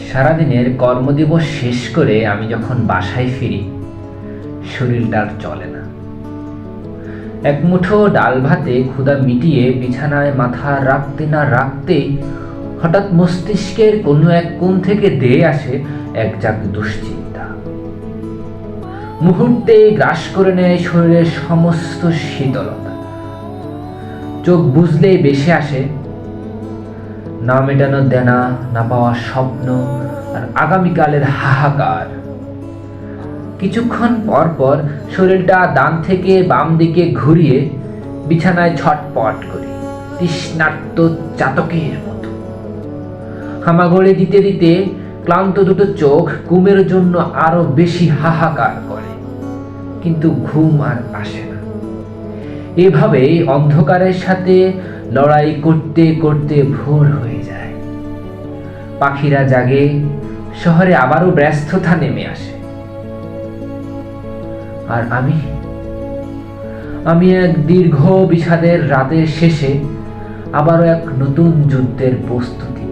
সারাদিনের কর্মদিবস শেষ করে আমি যখন বাসায় ফিরি, শরীরটা আর চলে না। এক মুঠো ডাল ভাতে ক্ষুধা মিটিয়ে বিছানায় মাথা রাখতে না রাখতেই হঠাৎ মস্তিষ্কের কোনো এক কোণ থেকে ধেয়ে আসে এক জাগ দুশ্চিন্তা। মুহূর্তে গ্রাস করে নেয় শরীরের সমস্ত শীতলতা। চোখ বুঝলেই ভেসে আসে না মেটানো দেনা, না পাওয়া স্বপ্ন আর আগামীকালের হাহাকার। কিছুক্ষণ পর পর শরীরটা ডান থেকে বাম দিকে ঘুরিয়ে বিছানায় ছটপট করি, তৃষ্ণার্ত চাতকের মতো। হামাগুড়ি দিতে দিতে ক্লান্ত দুটো চোখ ঘুমের জন্য আরো বেশি হাহাকার করে, কিন্তু ঘুম আর আসে না। এভাবেই অন্ধকারের সাথে লড়াই করতে করতে ভোর হয়ে যায়। পাখিরা জাগে, শহরে আবারও ব্যস্ততা নেমে আসে। আর আমি এক দীর্ঘ বিষাদের রাতের শেষে আবারও এক নতুন যুদ্ধের প্রস্তুতি